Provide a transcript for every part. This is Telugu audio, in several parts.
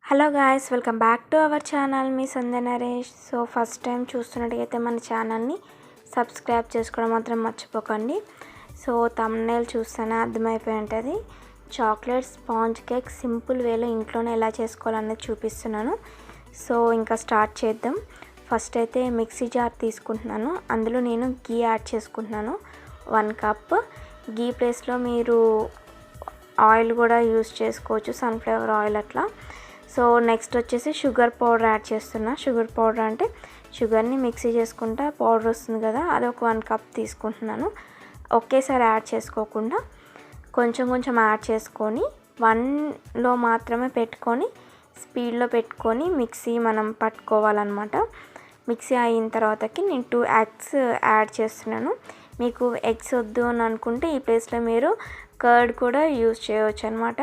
Hello guys, welcome back to our channel. Me Sandhya Naresh. So first time చూస్తున్నట్టయితే మన ఛానల్ని సబ్స్క్రైబ్ చేసుకోవడం మాత్రం మర్చిపోకండి. సో థంబ్నెయిల్ చూస్తేనే అర్థమైపోయి ఉంటుంది. చాక్లెట్ స్పాంజ్ కేక్ సింపుల్ వేలో ఇంట్లోనే ఎలా చేసుకోవాలనేది చూపిస్తున్నాను. సో ఇంకా స్టార్ట్ చేద్దాం. ఫస్ట్ అయితే మిక్సీ జార్ తీసుకుంటున్నాను. అందులో నేను గీ యాడ్ చేసుకుంటున్నాను 1 కప్. గీ ప్లేస్లో మీరు ఆయిల్ కూడా యూస్ చేసుకోవచ్చు, సన్ఫ్లవర్ ఆయిల్ అట్లా. సో నెక్స్ట్ వచ్చేసి షుగర్ పౌడర్ యాడ్ చేస్తున్నా. షుగర్ పౌడర్ అంటే షుగర్ని మిక్సీ చేసుకుంటా పౌడర్ వస్తుంది కదా, అది ఒక 1 కప్ తీసుకుంటున్నాను. ఒకేసారి యాడ్ చేసుకోకుండా కొంచెం కొంచెం యాడ్ చేసుకొని 1లో మాత్రమే పెట్టుకొని స్పీడ్లో పెట్టుకొని మిక్సీ మనం పట్టుకోవాలన్నమాట. మిక్సీ అయిన తర్వాతకి నేను 2 ఎగ్స్ యాడ్ చేస్తున్నాను. మీకు ఎగ్స్ వద్దు అని అనుకుంటే ఈ ప్లేస్లో మీరు కర్డ్ కూడా యూజ్ చేయవచ్చు అనమాట.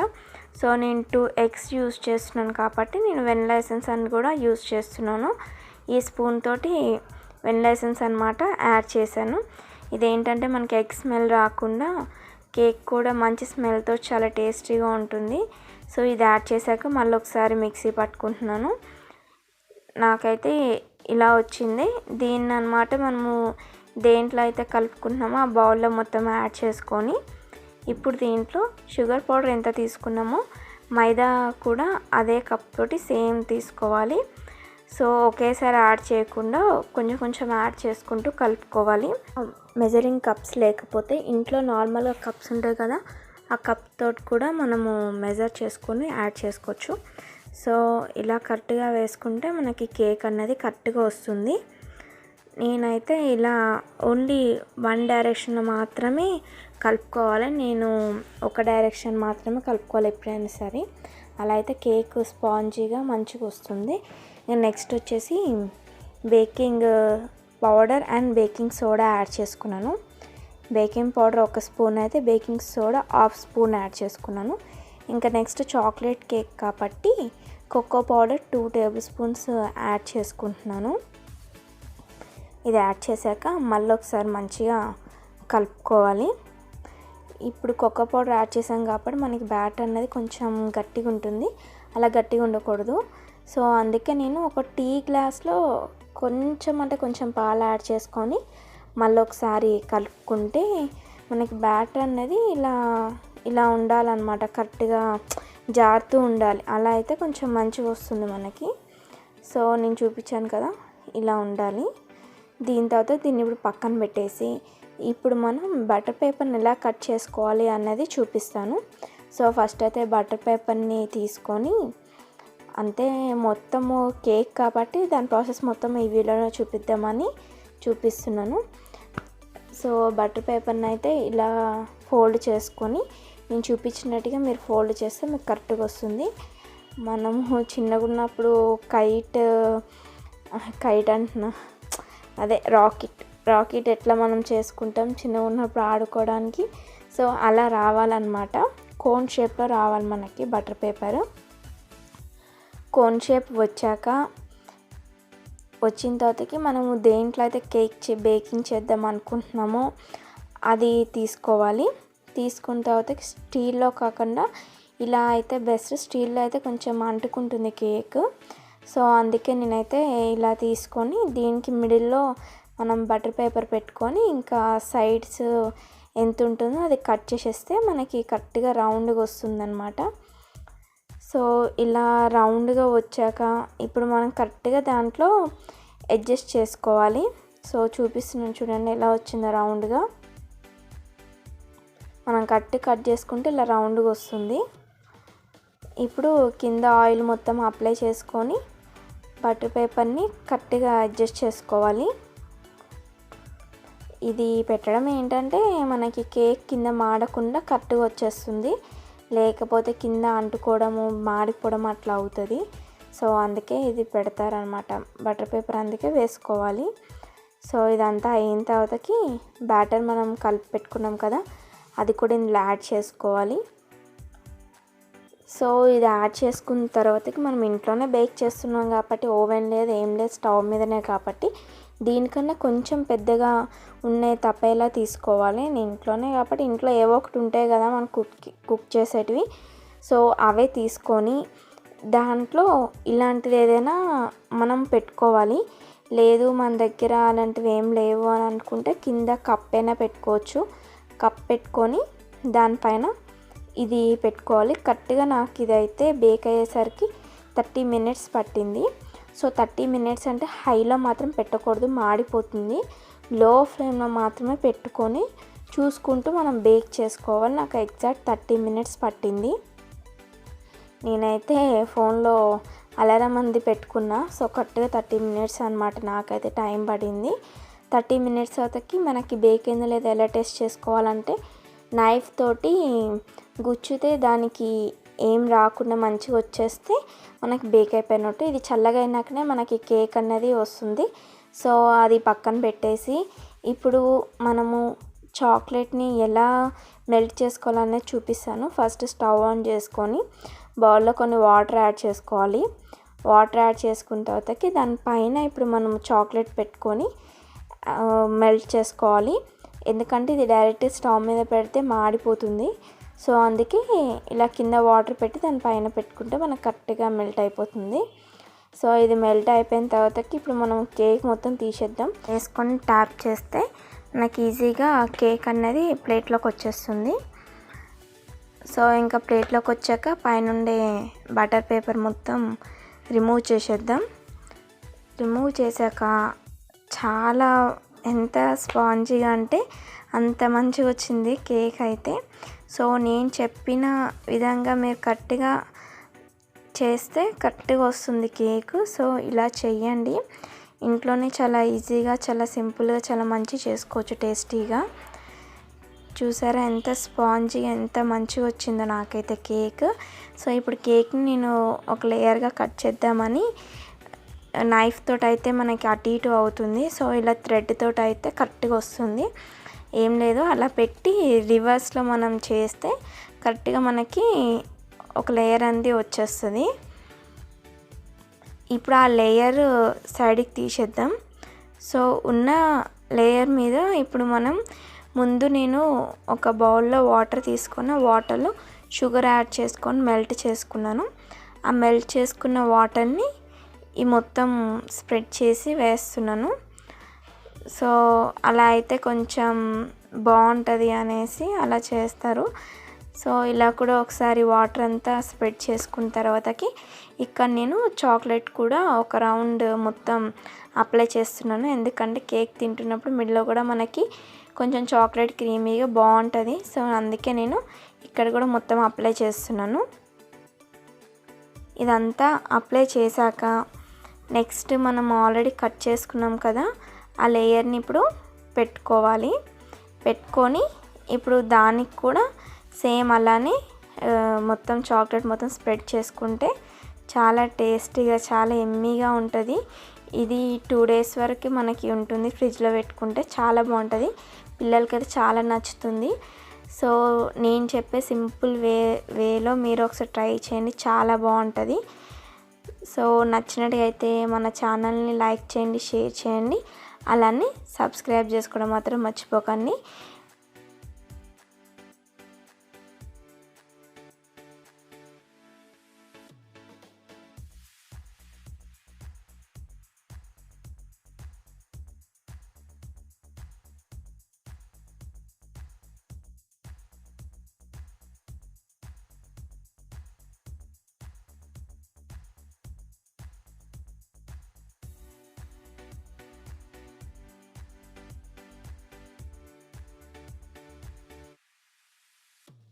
సో నేను 2 ఎగ్స్ యూజ్ చేస్తున్నాను కాబట్టి నేను వెనిలా ఎసెన్స్ అని కూడా యూజ్ చేస్తున్నాను. ఈ స్పూన్ తోటి వెనిలా ఎసెన్స్ అనమాట యాడ్ చేశాను. ఇదేంటంటే మనకి ఎగ్ స్మెల్ రాకుండా కేక్ కూడా మంచి స్మెల్తో చాలా టేస్టీగా ఉంటుంది. సో ఇది యాడ్ చేశాక మళ్ళీ ఒకసారి మిక్సీ పట్టుకుంటున్నాను. నాకైతే ఇలా వచ్చింది. దీన్ని అనమాట మనము దేంట్లో అయితే కలుపుకుంటున్నామో ఆ బౌల్లో మొత్తం యాడ్ చేసుకొని ఇప్పుడు దీంట్లో షుగర్ పౌడర్ ఎంత తీసుకున్నామో మైదా కూడా అదే కప్ తోటి సేమ్ తీసుకోవాలి. సో ఒకేసారి యాడ్ చేయకుండా కొంచెం కొంచెం యాడ్ చేసుకుంటూ కలుపుకోవాలి. మెజరింగ్ కప్స్ లేకపోతే ఇంట్లో నార్మల్గా కప్స్ ఉంటాయి కదా, ఆ కప్ తోటి కూడా మనము మెజర్ చేసుకొని యాడ్ చేసుకోవచ్చు. సో ఇలా కరెక్ట్గా వేసుకుంటే మనకి కేక్ అన్నది కరెక్ట్గా వస్తుంది. నేనైతే ఇలా ఓన్లీ 1 డైరెక్షన్ మాత్రమే కలుపుకోవాలి. నేను ఒక డైరెక్షన్ మాత్రమే కలుపుకోవాలి ఎప్పుడైనా సరే. అలా అయితే కేక్ స్పాంజీగా మంచిగా వస్తుంది. నెక్స్ట్ వచ్చేసి baking powder and baking soda add చేసుకున్నాను. బేకింగ్ పౌడర్ 1 స్పూన్ అయితే బేకింగ్ సోడా 1/2 స్పూన్ యాడ్ చేసుకున్నాను. ఇంకా నెక్స్ట్ చాక్లెట్ కేక్ కాబట్టి cocoa powder 2 table spoons add చేసుకుంటున్నాను. ఇది యాడ్ చేశాక మళ్ళీ ఒకసారి మంచిగా కలుపుకోవాలి. ఇప్పుడు కోకో పౌడర్ యాడ్ చేసాం కాబట్టి మనకి బ్యాటర్ అనేది కొంచెం గట్టిగా ఉంటుంది, అలా గట్టిగా ఉండకూడదు. సో అందుకే నేను ఒక టీ గ్లాస్లో కొంచెం అంటే కొంచెం పాలు యాడ్ చేసుకొని మళ్ళీ ఒకసారి కలుపుకుంటే మనకి బ్యాటర్ అనేది ఇలా ఉండాలన్నమాట. కరెక్ట్గా జారుతూ ఉండాలి, అలా అయితే కొంచెం మంచిగా వస్తుంది మనకి. సో నేను చూపించాను కదా, ఇలా ఉండాలి. దీని తర్వాత దీన్ని ఇప్పుడు పక్కన పెట్టేసి ఇప్పుడు మనం బటర్ పేపర్ని ఎలా కట్ చేసుకోవాలి అన్నది చూపిస్తాను. సో ఫస్ట్ అయితే బటర్ పేపర్ని తీసుకొని అంతే, మొత్తము కేక్ కాబట్టి దాని ప్రాసెస్ మొత్తం ఈ వీడియోలో చూపిస్తున్నాను. సో బటర్ పేపర్ని అయితే ఇలా ఫోల్డ్ చేసుకొని నేను చూపించినట్టుగా మీరు ఫోల్డ్ చేస్తే మీకు కరెక్ట్గా వస్తుంది. మనము చిన్నగా ఉన్నప్పుడు కైట్ అంటున్నా, అదే రాకెట్ ఎట్లా మనం చేసుకుంటాం చిన్నగా ఉన్నప్పుడు ఆడుకోవడానికి, సో అలా రావాలన్నమాట. కోన్ షేప్లో రావాలి మనకి బటర్ పేపర్. కోన్ షేప్ వచ్చిన తర్వాతకి మనము దేంట్లో అయితే కేక్ బేకింగ్ చేద్దాం అనుకుంటున్నామో అది తీసుకోవాలి. తీసుకున్న తర్వాతకి స్టీల్లో కాకుండా ఇలా అయితే బెస్ట్. స్టీల్లో అయితే కొంచెం అంటుకుంటుంది కేక్. సో అందుకే నేనైతే ఇలా తీసుకొని దీనికి మిడిల్లో మనం బటర్ పేపర్ పెట్టుకొని ఇంకా సైడ్స్ ఎంత ఉంటుందో అది కట్ చేసేస్తే మనకి కరెక్ట్గా రౌండ్గా వస్తుందన్నమాట. సో ఇలా రౌండ్గా వచ్చాక ఇప్పుడు మనం కరెక్ట్గా దాంట్లో అడ్జస్ట్ చేసుకోవాలి. సో చూపిస్తున్నాను చూడండి ఎలా వచ్చిందో రౌండ్గా. మనం కట్ చేసుకుంటే ఇలా రౌండ్గా వస్తుంది. ఇప్పుడు కింద ఆయిల్ మొత్తం అప్లై చేసుకొని బటర్ పేపర్ని కరెక్ట్గా అడ్జస్ట్ చేసుకోవాలి. ఇది పెట్టడం ఏంటంటే మనకి కేక్ కింద మాడకుండా కరెక్ట్గా వచ్చేస్తుంది, లేకపోతే కింద అంటుకోవడము మాడిపోవడం అట్లా అవుతుంది. సో అందుకే ఇది పెడతారనమాట బటర్ పేపర్, అందుకే వేసుకోవాలి. సో ఇదంతా అయిన తర్వాతకి బ్యాటర్ మనం కలిపి పెట్టుకున్నాం కదా, అది కూడా ఇందులో యాడ్ చేసుకోవాలి. సో ఇది యాడ్ చేసుకున్న తర్వాతకి మనం ఇంట్లోనే బేక్ చేస్తున్నాం కాబట్టి ఓవెన్ లేదు ఏం లేదు, స్టవ్ మీదనే కాబట్టి దీనికన్నా కొంచెం పెద్దగా ఉన్నాయి తప్పేలా తీసుకోవాలి. నేను ఇంట్లోనే కాబట్టి ఇంట్లో ఏవో ఒకటి ఉంటాయి కదా మనం కుక్ చేసేటివి. సో అవే తీసుకొని దాంట్లో ఇలాంటిది ఏదైనా మనం పెట్టుకోవాలి. లేదు మన దగ్గర అలాంటివి ఏం లేవు అని అనుకుంటే కింద కప్ అయినా పెట్టుకోవచ్చు. కప్ పెట్టుకొని దానిపైన ఇది పెట్టుకోవాలి. కరెక్ట్గా నాకు ఇదైతే బేక్ అయ్యేసరికి 30 మినిట్స్ పట్టింది. సో 30 మినిట్స్ అంటే హైలో మాత్రం పెట్టకూడదు, మాడిపోతుంది. లో ఫ్లేమ్లో మాత్రమే పెట్టుకొని చూసుకుంటూ మనం బేక్ చేసుకోవాలి. నాకు ఎగ్జాక్ట్ 30 మినిట్స్ పట్టింది. నేనైతే ఫోన్లో అలారం అంది పెట్టుకున్నా. సో కరెక్ట్గా 30 మినిట్స్ అనమాట నాకైతే టైం పడింది. 30 మినిట్స్ తర్వాతకి మనకి బేక్ అయిందో లేదో ఎలా టెస్ట్ చేసుకోవాలంటే నైఫ్ తోటి గుచ్చితే దానికి ఏం రాకుండా మంచిగా వచ్చేస్తే మనకి బేక్ అయిపోయినట్టు. ఇది చల్లగా అయినాకనే మనకి కేక్ అన్నది వస్తుంది. సో అది పక్కన పెట్టేసి ఇప్పుడు మనము చాక్లెట్ని ఎలా మెల్ట్ చేసుకోవాలనేది చూపిస్తాను. ఫస్ట్ స్టవ్ ఆన్ చేసుకొని బౌల్లో కొన్ని వాటర్ యాడ్ చేసుకోవాలి. వాటర్ యాడ్ చేసుకున్న తర్వాతకి దానిపైన ఇప్పుడు మనం చాక్లెట్ పెట్టుకొని మెల్ట్ చేసుకోవాలి. ఎందుకంటే ఇది డైరెక్ట్ స్టవ్ మీద పెడితే మాడిపోతుంది. సో అందుకే ఇలా కింద వాటర్ పెట్టి దానిపైన పెట్టుకుంటే మనకు కరెక్ట్గా మెల్ట్ అయిపోతుంది. సో ఇది మెల్ట్ అయిపోయిన తర్వాతకి ఇప్పుడు మనం కేక్ మొత్తం తీసేద్దాం. వేసుకొని ట్యాప్ చేస్తే మనకి ఈజీగా కేక్ అనేది ప్లేట్లోకి వచ్చేస్తుంది. సో ఇంకా ప్లేట్లోకి వచ్చాక పైనుండే బటర్ పేపర్ మొత్తం రిమూవ్ చేసేద్దాం. రిమూవ్ చేశాక చాలా ఎంత స్పాంజీగా అంటే అంత మంచిగా వచ్చింది కేక్ అయితే. సో నేను చెప్పిన విధంగా మీరు కరెక్ట్గా చేస్తే కరెక్ట్గా వస్తుంది కేక్. సో ఇలా చెయ్యండి. ఇంట్లోనే చాలా ఈజీగా, చాలా సింపుల్గా, చాలా మంచి చేసుకోవచ్చు టేస్టీగా. చూసారా ఎంత స్పాంజీగా ఎంత మంచిగా వచ్చిందో నాకైతే కేక్. సో ఇప్పుడు కేక్ని నేను ఒక లేయర్గా కట్ చేద్దామని నైఫ్ తోటి అయితే మనకి అటు ఇటు అవుతుంది. సో ఇలా థ్రెడ్ తోటి అయితే కరెక్ట్గా వస్తుంది. ఏం లేదు అలా పెట్టి రివర్స్లో మనం చేస్తే కరెక్ట్గా మనకి ఒక లేయర్ అనేది వచ్చేస్తుంది. ఇప్పుడు ఆ లేయర్ సైడ్కి తీసేద్దాం. సో ఉన్న లేయర్ మీద ఇప్పుడు మనం ముందు నేను ఒక బౌల్లో వాటర్ తీసుకొని వాటర్లో షుగర్ యాడ్ చేసుకొని మెల్ట్ చేసుకున్నాను. ఆ మెల్ట్ చేసుకున్న వాటర్ని ఈ మొత్తం స్ప్రెడ్ చేసి వేస్తున్నాను. సో అలా అయితే కొంచెం బాగుంటుంది అనేసి అలా చేస్తారు. సో ఇలా కూడా ఒకసారి వాటర్ అంతా స్ప్రెడ్ చేసుకున్న తర్వాతకి ఇక్కడ నేను చాక్లెట్ కూడా ఒక రౌండ్ మొత్తం అప్లై చేస్తున్నాను. ఎందుకంటే కేక్ తింటున్నప్పుడు మిడిల్లో కూడా మనకి కొంచెం చాక్లెట్ క్రీమీగా బాగుంటుంది. సో అందుకే నేను ఇక్కడ కూడా మొత్తం అప్లై చేస్తున్నాను. ఇదంతా అప్లై చేశాక నెక్స్ట్ మనం ఆల్రెడీ కట్ చేసుకున్నాం కదా, ఆ లేయర్ని ఇప్పుడు పెట్టుకోవాలి. పెట్టుకొని ఇప్పుడు దానికి కూడా సేమ్ అలానే మొత్తం చాక్లెట్ మొత్తం స్ప్రెడ్ చేసుకుంటే చాలా టేస్టీగా, చాలా ఎమ్మీగా ఉంటుంది. ఇది 2 డేస్ వరకు మనకి ఉంటుంది. ఫ్రిడ్జ్లో పెట్టుకుంటే చాలా బాగుంటుంది. పిల్లలకైతే చాలా నచ్చుతుంది. సో నేను చెప్పే సింపుల్ వేలో మీరు ఒకసారి ట్రై చేయండి, చాలా బాగుంటుంది. సో నచ్చినట్టుగా అయితే మన ఛానల్ని లైక్ చేయండి, షేర్ చేయండి, అలానే సబ్స్క్రైబ్ చేసుకోవడం మాత్రం మర్చిపోకండి.